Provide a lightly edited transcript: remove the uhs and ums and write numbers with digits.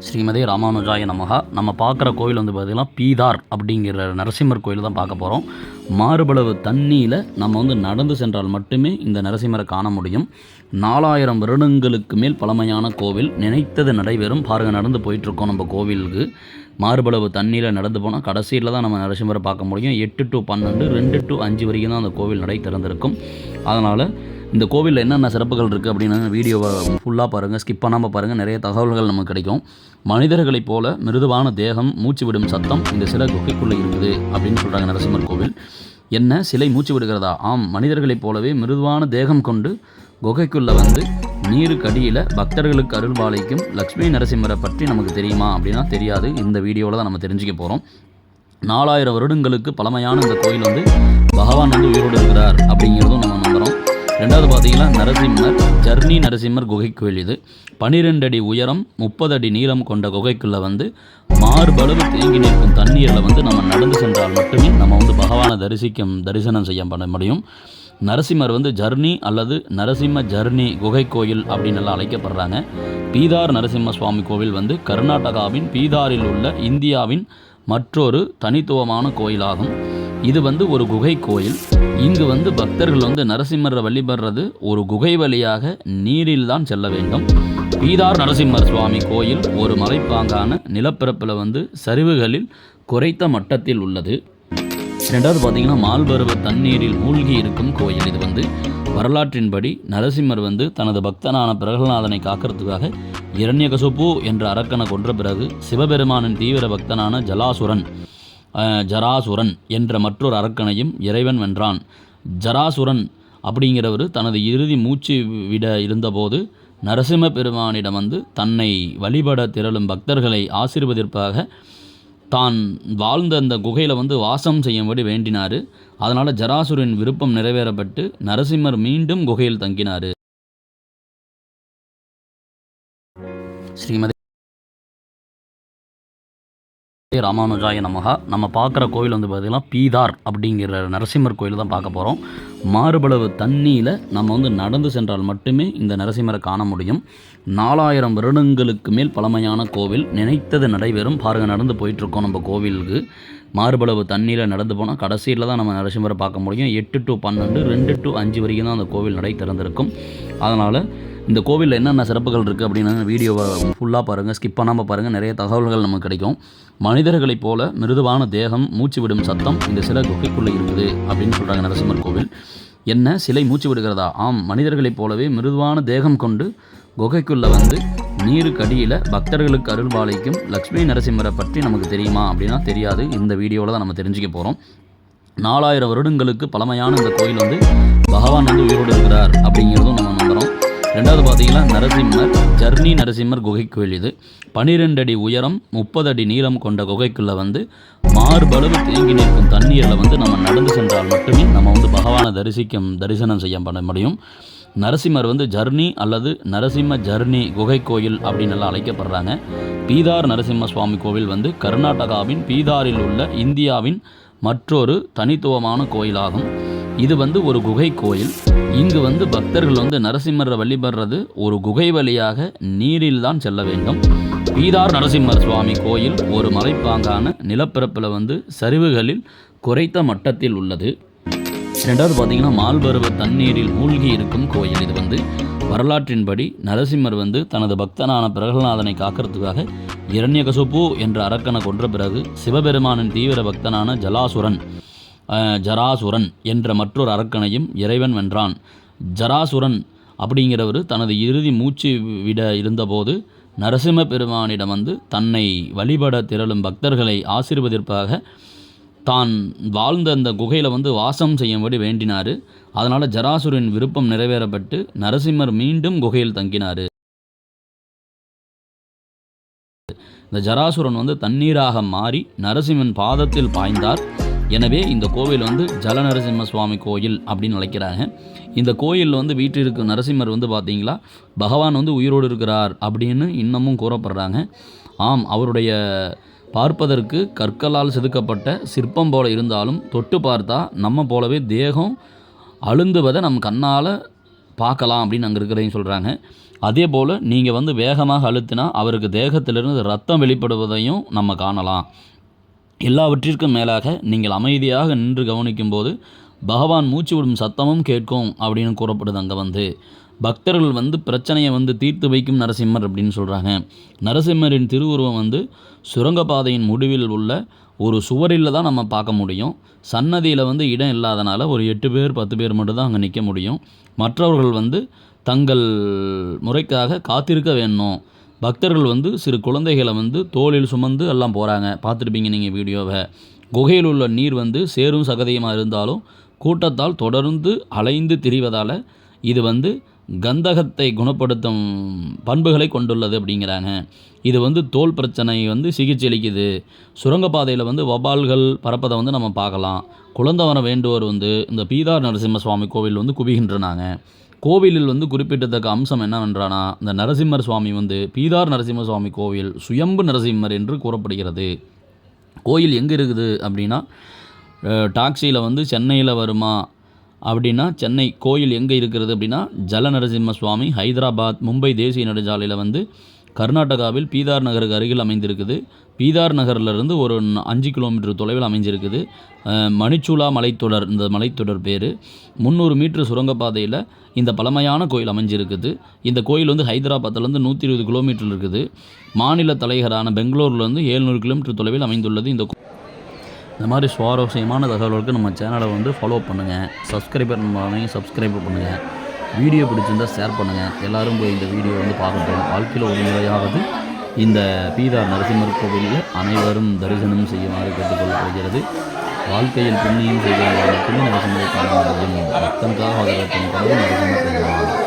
ஸ்ரீமதே ராமானுஜாய நமகா. நம்ம பார்க்குற கோவில் வந்து பார்த்திங்கன்னா பீதார் அப்படிங்கிற நரசிம்மர் கோயில் தான் பார்க்க போகிறோம். மாறுபளவு தண்ணியில் நம்ம வந்து நடந்து சென்றால் மட்டுமே இந்த நரசிம்மரை காண முடியும். 4000 வருடங்களுக்கு மேல் பழமையான கோவில். நினைத்தது நடைபெறும். பாருங்கள், நடந்து போயிட்டுருக்கோம் நம்ம கோவிலுக்கு. மாறுபளவு தண்ணியில் நடந்து போனால் கடைசியில் தான் நம்ம நரசிம்மரை பார்க்க முடியும். 8 to 12, 2 to 5 வரைக்கும் தான் அந்த கோவில் நடை திறந்திருக்கும். அதனால் இந்த கோவிலில் என்னென்ன சிறப்புகள் இருக்குது அப்படின்னு வீடியோவை ஃபுல்லாக பாருங்கள், ஸ்கிப் பண்ணாமல் பாருங்கள். நிறைய தகவல்கள் நமக்கு கிடைக்கும். மனிதர்களைப் போல மிருதுவான தேகம், மூச்சு விடும் சத்தம் இந்த சிலை குகைக்குள்ளே இருக்குது அப்படின்னு சொல்கிறாங்க நரசிம்மர் கோவில். என்ன, சிலை மூச்சு விடுகிறதா? ஆம், மனிதர்களைப் போலவே மிருதுவான தேகம் கொண்டு குகைக்குள்ளே வந்து நீருக்கடியில் பக்தர்களுக்கு அருள்பாலிக்கும் லக்ஷ்மி நரசிம்மரை பற்றி நமக்கு தெரியுமா அப்படின்னா தெரியாது. இந்த வீடியோவில் தான் நம்ம தெரிஞ்சுக்க போகிறோம். 4000 வருடங்களுக்கு பழமையான இந்த கோயில் வந்து பகவான் வந்து உயிரோடு இருக்கிறார் அப்படிங்கிறதும் நம்ம நம்புகிறோம். ரெண்டாவது பார்த்தீங்கன்னா நரசிம்மர் ஜர்னி நரசிம்மர் குகை கோயில். இது 12 அடி உயரம், 30 அடி நீளம் கொண்ட குகைக்குள்ளே வந்து மார்பளவு தேங்கி நிற்கும் தண்ணீரில் வந்து நம்ம நடந்து சென்றால் மட்டுமே நம்ம வந்து பகவானை தரிசனம் செய்ய முடியும். நரசிம்மர் வந்து ஜர்னி அல்லது நரசிம்ம ஜர்னி குகை கோயில் அப்படின்னு எல்லாம் அழைக்கப்படுறாங்க. பீதார் நரசிம்ம சுவாமி கோவில் வந்து கர்நாடகாவின் பீதாரில் உள்ள இந்தியாவின் மற்றொரு தனித்துவமான கோயிலாகும். இது வந்து ஒரு குகை கோயில். இங்கு வந்து பக்தர்கள் வந்து நரசிம்மரை வழிபடுறது ஒரு குகை வழியாக நீரில் தான் செல்ல வேண்டும். பீதார் நரசிம்மர் சுவாமி கோயில் ஒரு மலைப்பாங்கான நிலப்பரப்பில் வந்து சரிவுகளில் குறைத்த மட்டத்தில் உள்ளது. ரெண்டாவது பார்த்தீங்கன்னா மால்பருவ தண்ணீரில் மூழ்கி இருக்கும் கோயில். இது வந்து வரலாற்றின்படி நரசிம்மர் வந்து தனது பக்தனான பிரகலாதனை காக்கிறதுக்காக இரண்யகசுப்பு என்ற அரக்கனை கொன்ற பிறகு சிவபெருமானின் தீவிர பக்தனான ஜராசுரன் என்ற மற்றொரு அரக்கனையும் இறைவன் வென்றான். ஜராசுரன் அப்படிங்கிறவர் தனது இறுதி மூச்சு விட இருந்தபோது நரசிம்ம பெருமானிடம் வந்து தன்னை வழிபட திரளும் பக்தர்களை ஆசீர்வதிப்பதாக தான் வாழ்ந்த அந்த குகையில் வந்து வாசம் செய்யும்படி வேண்டினார். அதனால் ஜராசுரின் விருப்பம் நிறைவேறப்பட்டு நரசிம்மர் மீண்டும் குகையில் தங்கினார். ஸ்ரீமதி ராமானுஜாய நமகா. நம்ம பார்க்குற கோவில் வந்து பார்த்திங்கன்னா பீதார் அப்படிங்கிற நரசிம்மர் கோயில் தான் பார்க்க போகிறோம். மாறுபளவு தண்ணியில் நம்ம வந்து நடந்து சென்றால் மட்டுமே இந்த நரசிம்மரை காண முடியும். 4000 வருடங்களுக்கு மேல் பழமையான கோவில். நினைத்தது நடைபெறும். பாருங்கள், நடந்து போயிட்டுருக்கோம் நம்ம கோவிலுக்கு. மாறுபளவு தண்ணியில் நடந்து போனால் கடைசியில் தான் நம்ம நரசிம்மரை பார்க்க முடியும். 8 to 12, 2 to 5 வரைக்கும் தான் அந்த கோவில் நடை திறந்திருக்கும். அதனால் இந்த கோவிலில் என்னென்ன சிறப்புகள் இருக்குது அப்படின்னு வீடியோவை ஃபுல்லாக பாருங்கள், ஸ்கிப் பண்ணாமல் பாருங்கள். நிறைய தகவல்கள் நமக்கு கிடைக்கும். மனிதர்களைப் போல மிருதுவான தேகம், மூச்சு விடும் சத்தம் இந்த சிலை குகைக்குள்ளே இருக்குது அப்படின்னு சொல்கிறாங்க நரசிம்மர் கோவில். என்ன, சிலை மூச்சு விடுகிறதா? ஆம், மனிதர்களைப் போலவே மிருதுவான தேகம் கொண்டு குகைக்குள்ளே வந்து நீருக்கடியில் பக்தர்களுக்கு அருள்பாலிக்கும் லக்ஷ்மி நரசிம்மரை பற்றி நமக்கு தெரியுமா அப்படின்னா தெரியாது. இந்த வீடியோவில் தான் நம்ம தெரிஞ்சுக்க போகிறோம். 4000 வருடங்களுக்கு பழமையான இந்த கோயில் வந்து பகவான் வந்து உயிரோடு இருக்கிறார் அப்படிங்கிறதும் நம்ம நம்புகிறோம். ரெண்டாவது பார்த்தீங்கன்னா நரசிம்மர் ஜர்னி நரசிம்மர் குகை கோயில். இது 12 அடி உயரம், 30 அடி நீளம் கொண்ட குகைக்குள்ளே வந்து மார்பளவு தேங்கி நிற்கும் தண்ணீரில் வந்து நம்ம நடந்து சென்றால் மட்டுமே நம்ம வந்து பகவானை தரிசனம் செய்ய முடியும். நரசிம்மர் வந்து ஜர்னி அல்லது நரசிம்ம ஜர்னி குகை கோயில் அப்படின்னு எல்லாம் அழைக்கப்படுறாங்க. பீதார் நரசிம்ம சுவாமி கோவில் வந்து கர்நாடகாவின் பீதாரில் உள்ள இந்தியாவின் மற்றொரு தனித்துவமான கோயிலாகும். இது வந்து ஒரு குகை கோயில். இங்கு வந்து பக்தர்கள் வந்து நரசிம்மரை வழிபடுறது ஒரு குகை வழியாக நீரில் தான் செல்ல வேண்டும். பீதார் நரசிம்மர் சுவாமி கோயில் ஒரு மலைப்பாங்கான நிலப்பரப்பில் வந்து சரிவுகளில் குறைத்த மட்டத்தில் உள்ளது. ரெண்டாவது பார்த்தீங்கன்னா மால்பருவ தண்ணீரில் மூழ்கி இருக்கும் கோயில். இது வந்து வரலாற்றின்படி நரசிம்மர் வந்து தனது பக்தனான பிரகலாதனை காக்கிறதுக்காக இரண்யகசுப்பு என்ற அரக்கனை கொன்ற பிறகு சிவபெருமானின் தீவிர பக்தனான ஜராசுரன் என்ற மற்றொரு அரக்கனையும் இறைவன் வென்றான். ஜராசுரன் அப்படிங்கிறவர் தனது இறுதி மூச்சு விட இருந்தபோது நரசிம்ம பெருமானிடம் வந்து தன்னை வழிபட திரளும் பக்தர்களை ஆசீர்வதிப்பதாக தான் வாழ்ந்த அந்த குகையில் வந்து வாசம் செய்யும்படி வேண்டினார். அதனால் ஜராசுரின் விருப்பம் நிறைவேறப்பட்டு நரசிம்மர் மீண்டும் குகையில் தங்கினார். இந்த ஜராசுரன் வந்து தண்ணீராக மாறி நரசிம்மன் பாதத்தில் பாய்ந்தார். எனவே இந்த கோவில் வந்து ஜல நரசிம்ம சுவாமி கோயில் அப்படின்னு அழைக்கிறாங்க. இந்த கோயிலில் வந்து வீற்றிருக்கும் நரசிம்மர் வந்து பார்த்திங்களா பகவான் வந்து உயிரோடு இருக்கிறார் அப்படின்னு இன்னமும் கூறப்படுறாங்க. ஆம், அவருடைய பார்ப்பதற்கு கற்களால் செதுக்கப்பட்ட சிற்பம் போல இருந்தாலும் தொட்டு பார்த்தா நம்ம போலவே தேகம் அழுந்துவதை நம் கண்ணால் பார்க்கலாம் அப்படின்னு அங்கே இருக்கிறதையும் சொல்கிறாங்க. அதே போல் நீங்கள் வந்து வேகமாக அழுத்தினா அவருக்கு தேகத்திலிருந்து ரத்தம் வெளிப்படுவதையும் நம்ம காணலாம். எல்லாவற்றிற்கும் மேலாக நீங்கள் அமைதியாக நின்று கவனிக்கும்போது பகவான் மூச்சு விடும் சத்தமும் கேட்கும் அப்படின்னு கூறப்படுது. அங்கே வந்து பக்தர்கள் வந்து பிரச்சனையை வந்து தீர்த்து வைக்கும் நரசிம்மர் அப்படின்னு சொல்கிறாங்க. நரசிம்மரின் திருவுருவம் வந்து சுரங்கப்பாதையின் முடிவில் உள்ள ஒரு சுவரில் தான் நம்ம பார்க்க முடியும். சன்னதியில் வந்து இடம் இல்லாதனால ஒரு 8 பேர் 10 பேர் மட்டும்தான் அங்கே நிற்க முடியும். மற்றவர்கள் வந்து தங்கள் முறைக்காக காத்திருக்க வேணும். பக்தர்கள் வந்து சிறு குழந்தைகளை வந்து தோளில் சுமந்து எல்லாம் போகிறாங்க. பார்த்துருப்பீங்க நீங்கள் வீடியோவை. குகையில் உள்ள நீர் வந்து சேரும் சகதியமாக இருந்தாலும் கூட்டத்தால் தொடர்ந்து அலைந்து திரிவதால் இது வந்து கந்தகத்தை குணப்படுத்தும் பண்புகளை கொண்டுள்ளது அப்படிங்கிறாங்க. இது வந்து தோல் பிரச்சனை வந்து சிகிச்சை அளிக்குது. சுரங்கப்பாதையில் வந்து வபால்கள் பறப்பதை வந்து நம்ம பார்க்கலாம். குழந்தை வேண்டுவோர் வந்து இந்த பீதார் நரசிம்ம சுவாமி கோவில் வந்து குவிகின்றனாங்க. கோவிலில் வந்து குறிப்பிடத்தக்க அம்சம் என்னவென்றானா, இந்த நரசிம்மர் சுவாமி வந்து பீதார் நரசிம்ம சுவாமி கோவில் சுயம்பு நரசிம்மர் என்று கூறப்படுகிறது. கோயில் எங்கே இருக்குது அப்படின்னா, டாக்ஸியில் வந்து சென்னையில் வருமா அப்படின்னா, சென்னை கோயில் எங்கே இருக்கிறது அப்படின்னா, ஜல நரசிம்ம சுவாமி ஹைதராபாத் மும்பை தேசிய நெடுஞ்சாலையில் வந்து கர்நாடகாவில் பீதார் நகருக்கு அருகில் அமைந்திருக்குது. பீதார் நகரிலிருந்து ஒரு 5 கிலோமீட்டர் தொலைவில் அமைஞ்சிருக்குது. மணிச்சூலா மலைத்தொடர், இந்த மலைத்தொடர் பேர். 300 மீட்டர் சுரங்கப்பாதையில் இந்த பழமையான கோயில் அமைஞ்சிருக்குது. இந்த கோயில் வந்து ஹைதராபாத்திலேருந்து 120 கிலோமீட்டர் இருக்குது. மாநில தலைநகரான பெங்களூர்லேருந்து 700 கிலோமீட்டர் தொலைவில் அமைந்துள்ளது. இந்த மாதிரி சுவாரஸ்யமான தகவல்களுக்கு நம்ம சேனலை வந்து ஃபாலோ பண்ணுங்கள். சப்ஸ்கிரைபர் சப்ஸ்கிரைப் பண்ணுங்கள். வீடியோ பிடிச்சிருந்தால் ஷேர் பண்ணுங்கள். எல்லோரும் போய் இந்த வீடியோ வந்து பார்க்கட்டும். வாழ்க்கையில் ஒரு முறையாவது இந்த பீதார் நரசிம்மர் கோவிலில் அனைவரும் தரிசனம் செய்யுமாறு கேட்டுக்கொள்ளப்படுகிறது. வாழ்க்கையில் புண்ணியம் செய்தவர்கள் மட்டுமே நரசிம்மரை காண முடியும். பக்தனுக்காக ஆதரவு நரசிம்மர்